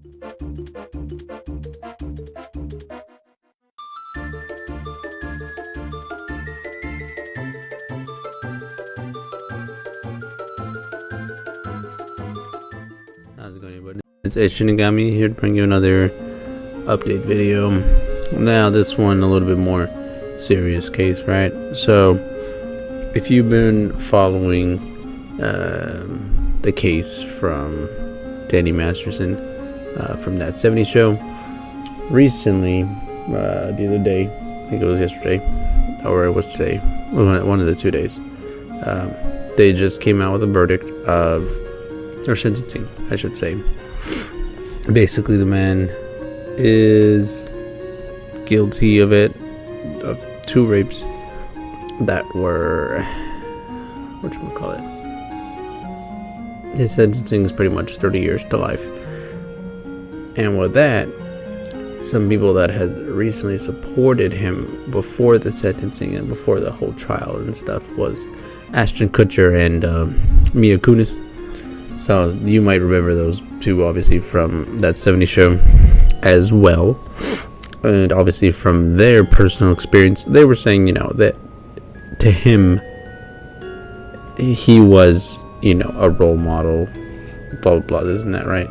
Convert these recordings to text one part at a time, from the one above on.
How's it going, everybody? It's Shinigami here to bring you another update video. Now this one a little bit more serious case, right? So if you've been following the case from Danny Masterson from that 70's show, recently, the other day, I think it was yesterday, or it was today, one of the 2 days, they just came out with a verdict of, or sentencing, I should say. Basically, the man is guilty of 2 rapes that were, whatchamacallit, his sentencing is pretty much 30 years to life. And with that, some people that had recently supported him before the sentencing and before the whole trial and stuff was Ashton Kutcher and Mia Kunis. So you might remember those two, obviously, from that 70's show as well. And obviously from their personal experience, they were saying, that to him, he was, a role model, blah, blah, blah, isn't that right?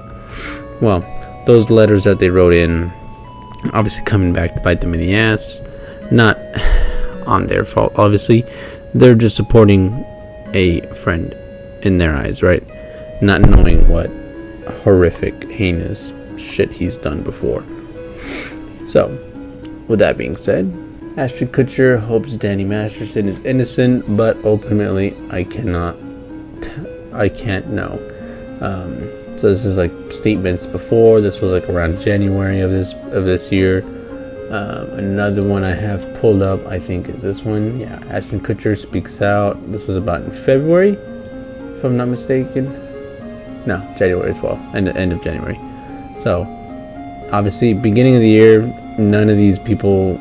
Well, those letters that they wrote in, obviously coming back to bite them in the ass, not on their fault, obviously. They're just supporting a friend in their eyes, right? Not knowing what horrific, heinous shit he's done before. So, with that being said, Ashton Kutcher hopes Danny Masterson is innocent, but ultimately, I can't know. So this is like statements before. This was like around January of this year. Another one I have pulled up, I think, is this one. Yeah, Ashton Kutcher speaks out. This was about in February, if I'm not mistaken. No, January as well. End of January. So, obviously, beginning of the year, none of these people,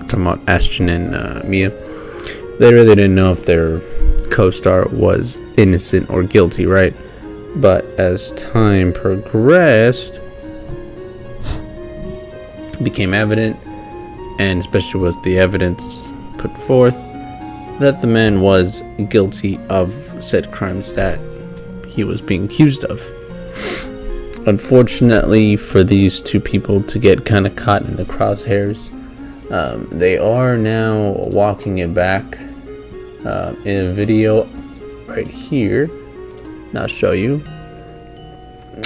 talking about Ashton and Mia, they really didn't know if their co-star was innocent or guilty, right? But as time progressed, it became evident, and especially with the evidence put forth, that the man was guilty of said crimes that he was being accused of. Unfortunately for these two people to get kind of caught in the crosshairs, they are now walking it back in a video right here. And I'll show you.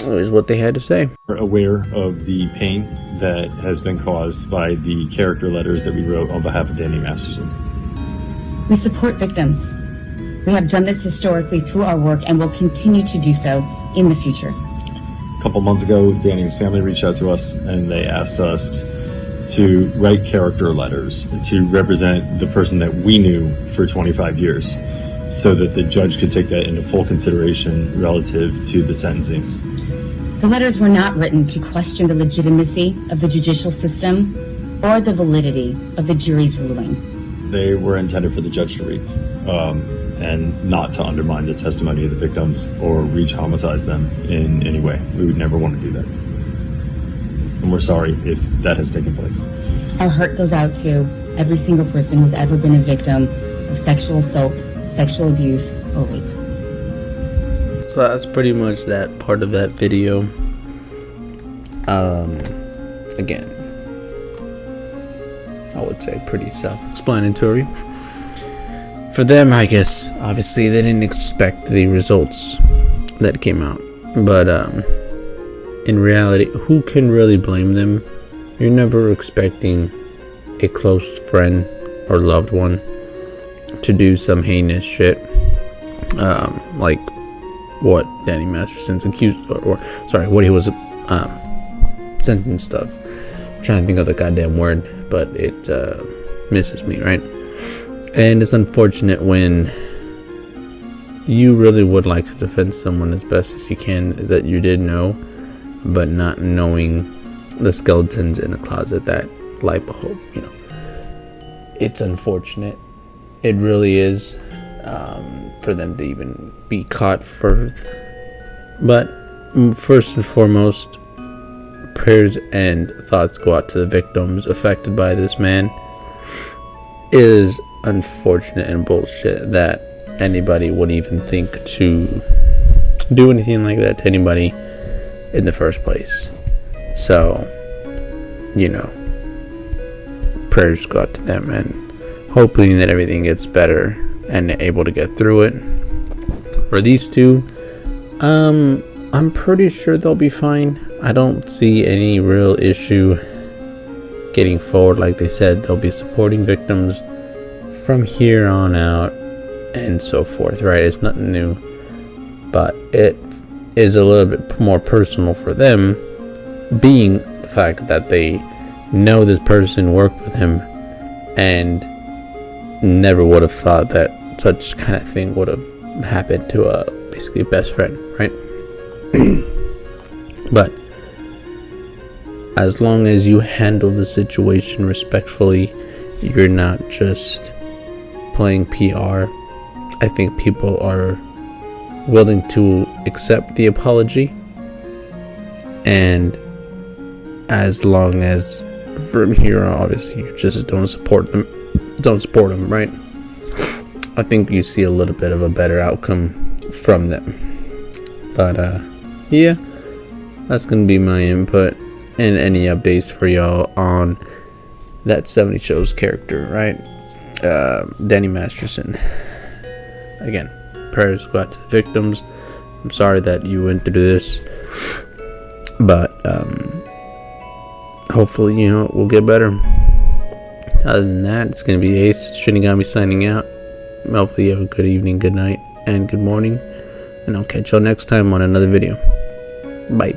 Here's what they had to say. We're aware of the pain that has been caused by the character letters that we wrote on behalf of Danny Masterson. We support victims. We have done this historically through our work and will continue to do so in the future. A couple months ago, Danny's family reached out to us and they asked us to write character letters to represent the person that we knew for 25 years so that the judge could take that into full consideration relative to the sentencing. The letters were not written to question the legitimacy of the judicial system or the validity of the jury's ruling. They were intended for the judge to read. And not to undermine the testimony of the victims or re-traumatize them in any way. We would never want to do that. And we're sorry if that has taken place. Our heart goes out to every single person who's ever been a victim of sexual assault, sexual abuse, or rape. So that's pretty much that part of that video. Again, I would say pretty self-explanatory. For them, I guess, obviously, they didn't expect the results that came out. But in reality, who can really blame them? You're never expecting a close friend or loved one to do some heinous shit. Like what Danny Masterson's accused, or what he was sentenced of. I'm trying to think of the goddamn word, but it misses me, right? And it's unfortunate when you really would like to defend someone as best as you can that you did know, but not knowing the skeletons in the closet that lie behold, It's unfortunate. It really is, for them to even be caught first. But first and foremost, prayers and thoughts go out to the victims affected by this man. It is unfortunate and bullshit that anybody would even think to do anything like that to anybody in the first place. So, you know, prayers go out to them, and hoping that everything gets better and able to get through it. For these two, I'm pretty sure they'll be fine. I don't see any real issue getting forward. Like they said, they'll be supporting victims from here on out and so forth, right? It's nothing new, but it is a little bit more personal for them, being the fact that they know this person, worked with him, and never would have thought that such kind of thing would have happened to a basically best friend, right? But as long as you handle the situation respectfully, you're not just playing PR, I think people are willing to accept the apology. And as long as from here on, obviously, you just don't support them, right? I think you see a little bit of a better outcome from them. But yeah, that's gonna be my input and any updates for y'all on that 70's show's character, right? Danny Masterson. Again, prayers go out to the victims. I'm sorry that you went through this, but hopefully, you know, we'll get better. Other than that, it's gonna be Ace Shinigami signing out. Hopefully you have a good evening, good night, and good morning, and I'll catch y'all next time on another video. Bye.